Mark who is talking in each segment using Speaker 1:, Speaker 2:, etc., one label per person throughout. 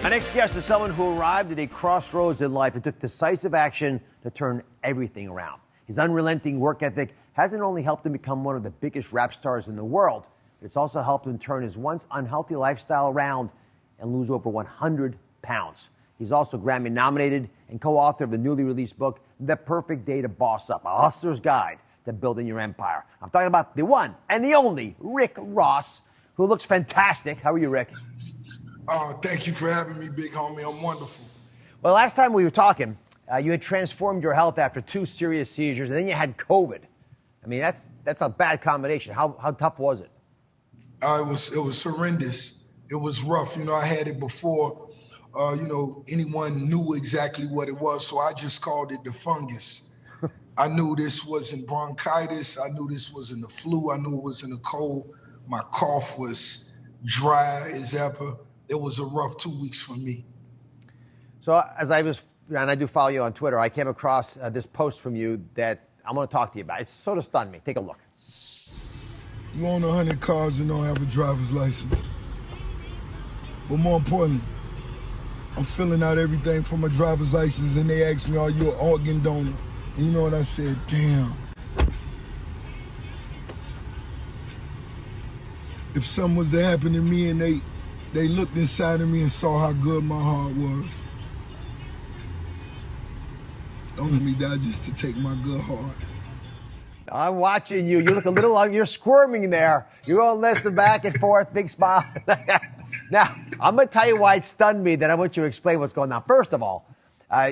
Speaker 1: Our next guest is someone who arrived at a crossroads in life and took decisive action to turn everything around. His unrelenting work ethic hasn't only helped him become one of the biggest rap stars in the world, but it's also helped him turn his once unhealthy lifestyle around and lose over 100 pounds. He's also Grammy nominated and co-author of the newly released book, The Perfect Day to Boss Up, a hustler's guide to building your empire. I'm talking about the one and the only Rick Ross, who looks fantastic. How are you, Rick?
Speaker 2: Oh, thank you for having me, big homie. I'm wonderful.
Speaker 1: Well, last time we were talking, you had transformed your health after 2 serious seizures, and then you had COVID. I mean, that's a bad combination. How tough was it?
Speaker 2: It was horrendous. It was rough. You know, I had it before, anyone knew exactly what it was, so I just called it the fungus. I knew this wasn't bronchitis. I knew this wasn't the flu. I knew it wasn't a cold. My cough was dry as ever. It was a rough 2 weeks for me.
Speaker 1: So and I do follow you on Twitter, I came across this post from you that I'm going to talk to you about. It sort of stunned me. Take a look.
Speaker 2: You own 100 cars and don't have a driver's license. But more importantly, I'm filling out everything for my driver's license and they asked me, are you an organ donor? And you know what I said? Damn. If something was to happen to me and they looked inside of me and saw how good my heart was. Don't let me die just to take my good heart.
Speaker 1: I'm watching you. You look a little like you're squirming there. You're going to listen back and forth, big smile. Now, I'm going to tell you why it stunned me, then I want you to explain what's going on. First of all,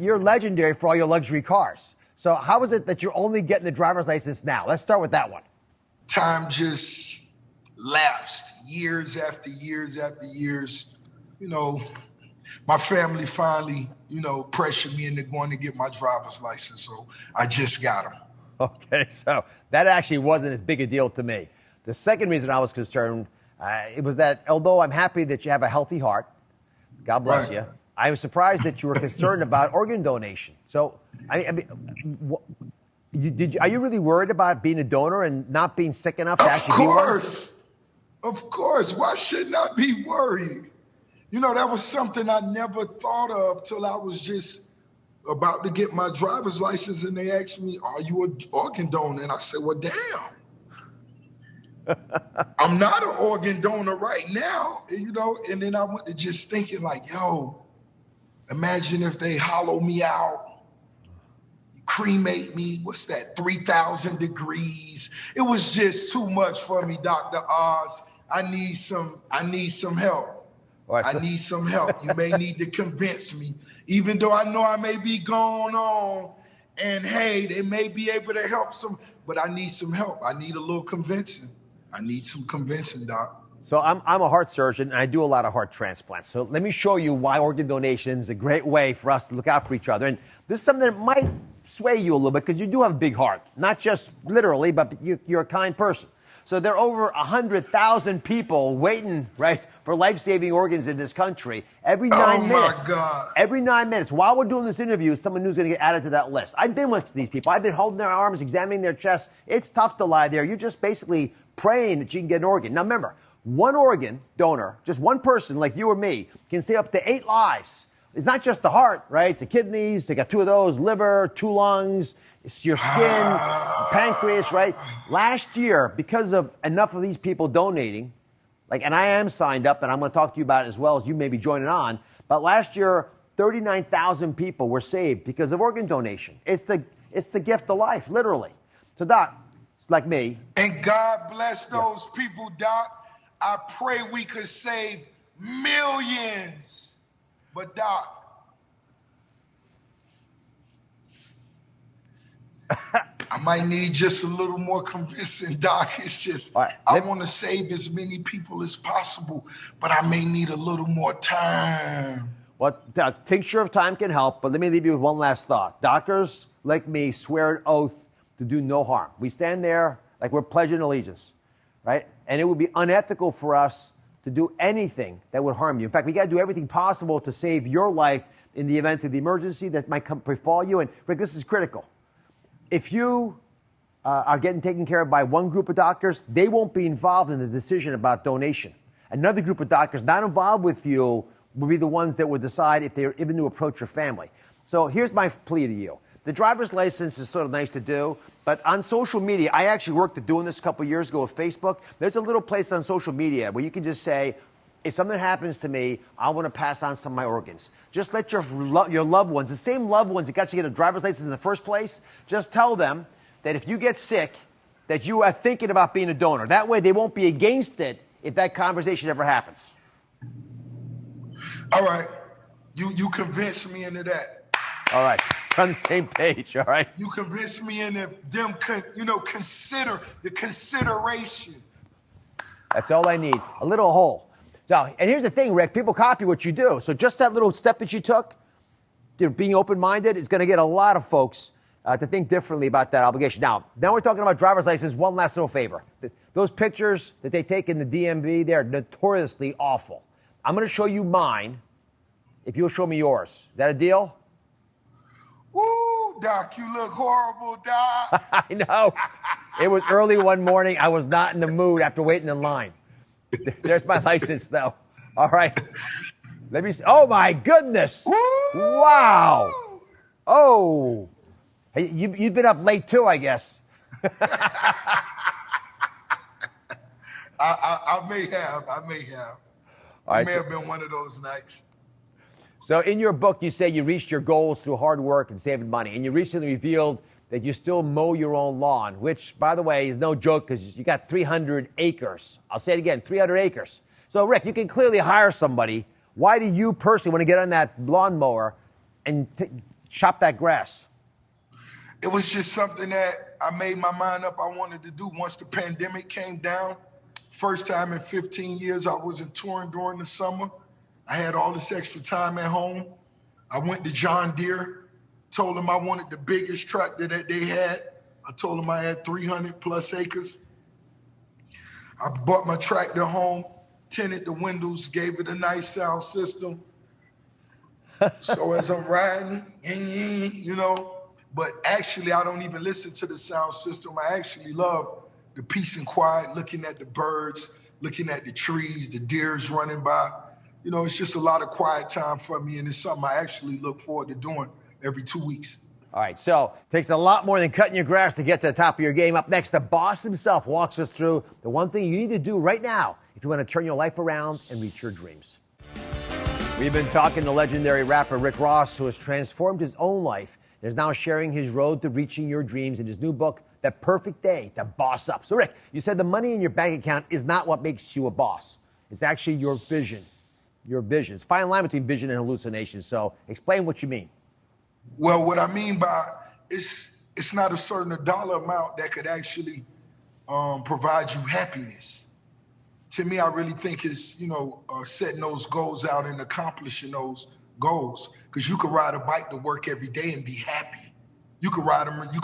Speaker 1: you're legendary for all your luxury cars. So how is it that you're only getting the driver's license now? Let's start with that one.
Speaker 2: Time just lapsed. Years after years after years, my family finally, pressured me into going to get my driver's license. So I just got them.
Speaker 1: Okay, so that actually wasn't as big a deal to me. The second reason I was concerned, it was that although I'm happy that you have a healthy heart, God bless
Speaker 2: Right.
Speaker 1: you, I was surprised that you were concerned about organ donation. So, are you really worried about being a donor and not being sick enough to actually be one?
Speaker 2: Of course. Why shouldn't I be worried? That was something I never thought of till I was just about to get my driver's license and they asked me, are you an organ donor? And I said, well, damn. I'm not an organ donor right now, and then I went to just thinking like, yo, imagine if they hollow me out, cremate me, what's that, 3,000 degrees. It was just too much for me, Dr. Oz. I need some help.
Speaker 1: Right,
Speaker 2: I need some help. You may need to convince me, even though I know I may be going on and hey, they may be able to help but I need some help. I need a little convincing. I need some convincing, Doc.
Speaker 1: So I'm a heart surgeon, and I do a lot of heart transplants. So let me show you why organ donation is a great way for us to look out for each other. And this is something that might sway you a little bit because you do have a big heart. Not just literally, but you're a kind person. So there are over 100,000 people waiting, right, for life-saving organs in this country. Every 9 minutes.
Speaker 2: Oh, my God.
Speaker 1: Every 9 minutes. While we're doing this interview, someone new's going to get added to that list. I've been with these people. I've been holding their arms, examining their chests. It's tough to lie there. You're just basically praying that you can get an organ. Now, remember, one organ donor, just one person like you or me, can save up to 8 lives. It's not just the heart, right? It's the kidneys. They got 2 of those, liver, 2 lungs. It's your skin, pancreas, right? Last year, because of enough of these people donating, and I am signed up, and I'm going to talk to you about it as well as you may be joining on, but last year, 39,000 people were saved because of organ donation. It's the gift of life, literally. So, Doc, it's like me.
Speaker 2: And God bless those people, Doc. I pray we could save millions. But Doc, I might need just a little more convincing, Doc. It's just,
Speaker 1: right,
Speaker 2: I want to save as many people as possible, but I may need a little more time.
Speaker 1: Well, tincture of time can help, but let me leave you with one last thought. Doctors like me swear an oath to do no harm. We stand there like we're pledging allegiance, right? And it would be unethical for us to do anything that would harm you. In fact, we got to do everything possible to save your life in the event of the emergency that might befall you. And Rick, this is critical. If you are getting taken care of by one group of doctors, they won't be involved in the decision about donation. Another group of doctors not involved with you will be the ones that would decide if they're even to approach your family. So here's my plea to you. The driver's license is sort of nice to do, but on social media, I actually worked at doing this a couple years ago with Facebook. There's a little place on social media where you can just say, if something happens to me, I want to pass on some of my organs. Just let your loved ones, the same loved ones that got you to get a driver's license in the first place, just tell them that if you get sick, that you are thinking about being a donor. That way they won't be against it if that conversation ever happens.
Speaker 2: All right. You convinced me into that.
Speaker 1: All right. We're on the same page, all right?
Speaker 2: You convinced me into them, consider the consideration.
Speaker 1: That's all I need. A little hole. So, and here's the thing, Rick. People copy what you do. So just that little step that you took, being open-minded, is going to get a lot of folks to think differently about that obligation. Now we're talking about driver's license. One last little favor. Those pictures that they take in the DMV, they're notoriously awful. I'm going to show you mine if you'll show me yours. Is that a deal?
Speaker 2: Woo, Doc, you look horrible, Doc.
Speaker 1: I know. It was early one morning. I was not in the mood after waiting in line. There's my license, though. All right. Let me see. Oh, my goodness.
Speaker 2: Woo!
Speaker 1: Wow. Oh. Hey, you've been up late, too, I guess.
Speaker 2: I may have.
Speaker 1: All right,
Speaker 2: It may have been one of those nights.
Speaker 1: So in your book, you say you reached your goals through hard work and saving money. And you recently revealed that you still mow your own lawn, which, by the way, is no joke because you got 300 acres. I'll say it again, 300 acres. So, Rick, you can clearly hire somebody. Why do you personally want to get on that lawnmower and chop that grass?
Speaker 2: It was just something that I made my mind up I wanted to do once the pandemic came down. First time in 15 years I wasn't touring during the summer. I had all this extra time at home. I went to John Deere, told them I wanted the biggest tractor that they had. I told them I had 300 plus acres. I bought my tractor home, tinted the windows, gave it a nice sound system. So as I'm riding, but actually I don't even listen to the sound system. I actually love the peace and quiet, looking at the birds, looking at the trees, the deers running by. It's just a lot of quiet time for me, and it's something I actually look forward to doing every 2 weeks.
Speaker 1: All right, so it takes a lot more than cutting your grass to get to the top of your game. Up next, the boss himself walks us through the one thing you need to do right now if you want to turn your life around and reach your dreams. We've been talking to legendary rapper Rick Ross, who has transformed his own life and is now sharing his road to reaching your dreams in his new book, The Perfect Day to Boss Up. So, Rick, you said the money in your bank account is not what makes you a boss. It's actually your vision. Your vision. It's a fine line between vision and hallucination. So explain what you mean.
Speaker 2: Well, what I mean by it's not a certain dollar amount that could actually provide you happiness. To me, I really think it's, setting those goals out and accomplishing those goals. Because you could ride a bike to work every day and be happy. You could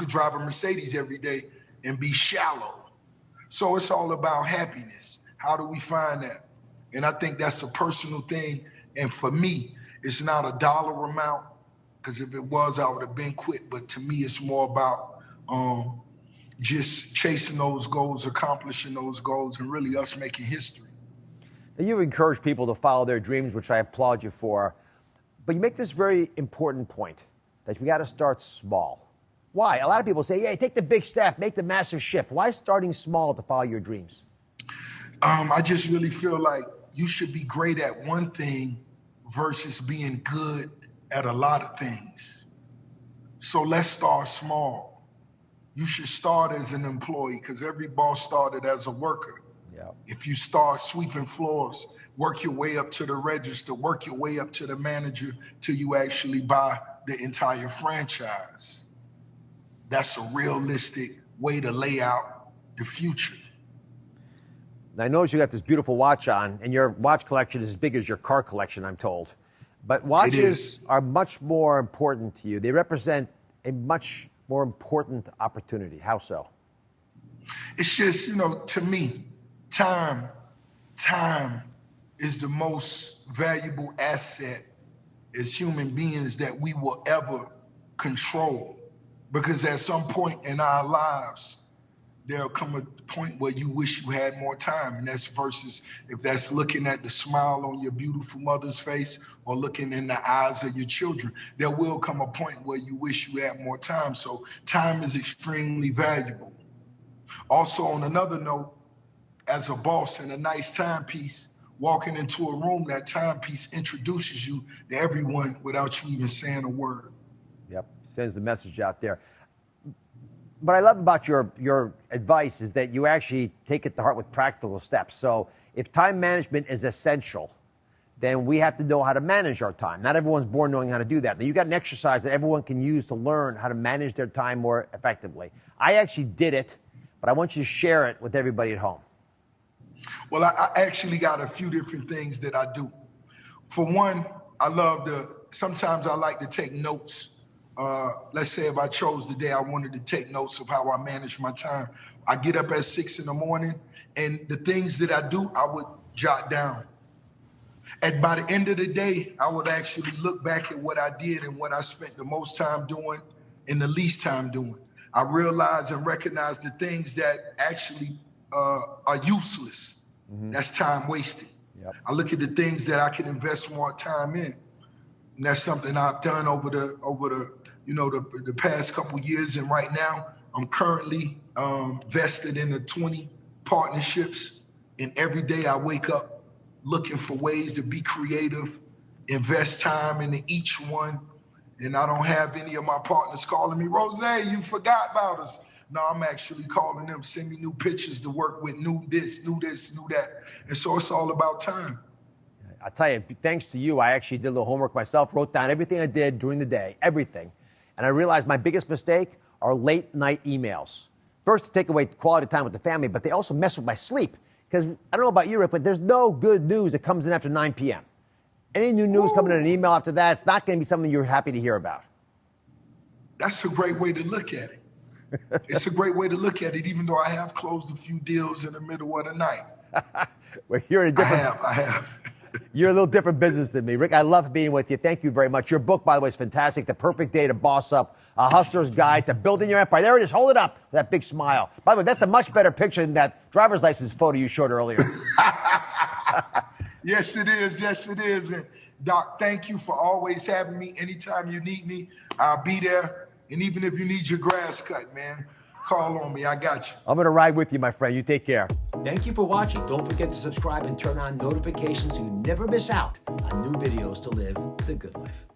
Speaker 2: drive a Mercedes every day and be shallow. So it's all about happiness. How do we find that? And I think that's a personal thing. And for me, it's not a dollar amount, because if it was, I would have been quit. But to me, it's more about just chasing those goals, accomplishing those goals, and really us making history.
Speaker 1: Now, you encourage people to follow their dreams, which I applaud you for. But you make this very important point that we got to start small. Why? A lot of people say, yeah, take the big step, make the massive shift. Why starting small to follow your dreams?
Speaker 2: I just really feel like you should be great at one thing versus being good at a lot of things. So let's start small. You should start as an employee, because every boss started as a worker.
Speaker 1: Yeah.
Speaker 2: If you start sweeping floors, work your way up to the register, work your way up to the manager till you actually buy the entire franchise. That's a realistic way to lay out the future.
Speaker 1: Now, I noticed you got this beautiful watch on, and your watch collection is as big as your car collection, I'm told. But watches are much more important to you. They represent a much more important opportunity. How so?
Speaker 2: It's just, to me, time is the most valuable asset as human beings that we will ever control. Because at some point in our lives, there'll come a point where you wish you had more time. And that's versus if that's looking at the smile on your beautiful mother's face or looking in the eyes of your children. There will come a point where you wish you had more time. So time is extremely valuable. Also, on another note, as a boss and a nice timepiece, walking into a room, that timepiece introduces you to everyone without you even saying a word.
Speaker 1: Yep, sends the message out there. What I love about your advice is that you actually take it to heart with practical steps. So if time management is essential, then we have to know how to manage our time. Not everyone's born knowing how to do that. Now, you got an exercise that everyone can use to learn how to manage their time more effectively. I actually did it, but I want you to share it with everybody at home.
Speaker 2: Well, I actually got a few different things that I do. For one, sometimes I like to take notes. Let's say if I chose the day I wanted to take notes of how I manage my time. I get up at 6 in the morning, and the things that I do, I would jot down. And by the end of the day, I would actually look back at what I did and what I spent the most time doing and the least time doing. I realize and recognize the things that actually are useless. Mm-hmm. That's time wasted. Yep. I look at the things that I can invest more time in. And that's something I've done over the past couple years. And right now, I'm currently vested in the 20 partnerships. And every day I wake up looking for ways to be creative, invest time into each one. And I don't have any of my partners calling me, Rose, you forgot about us. No, I'm actually calling them, send me new pictures to work with, new this, new that. And so it's all about time.
Speaker 1: I'll tell you, thanks to you, I actually did a little homework myself, wrote down everything I did during the day, everything. And I realized my biggest mistake are late night emails. First, to take away quality time with the family, but they also mess with my sleep. Because I don't know about you, Rick, but there's no good news that comes in after 9 p.m. Any new news coming in an email after that, it's not going to be something you're happy to hear about.
Speaker 2: That's a great way to look at it. It's a great way to look at it, even though I have closed a few deals in the middle of the night.
Speaker 1: Well, you're in a different.
Speaker 2: I have.
Speaker 1: You're a little different business than me. Rick, I love being with you. Thank you very much. Your book, by the way, is fantastic. The Perfect Day to Boss Up, A Hustler's Guide to Building Your Empire. There it is. Hold it up with that big smile. By the way, that's a much better picture than that driver's license photo you showed earlier.
Speaker 2: Yes, it is. Yes, it is. And Doc, thank you for always having me. Anytime you need me, I'll be there. And even if you need your grass cut, man, call on me. I got you.
Speaker 1: I'm going to ride with you, my friend. You take care.
Speaker 3: Thank you for watching. Don't forget to subscribe and turn on notifications so you never miss out on new videos to live the good life.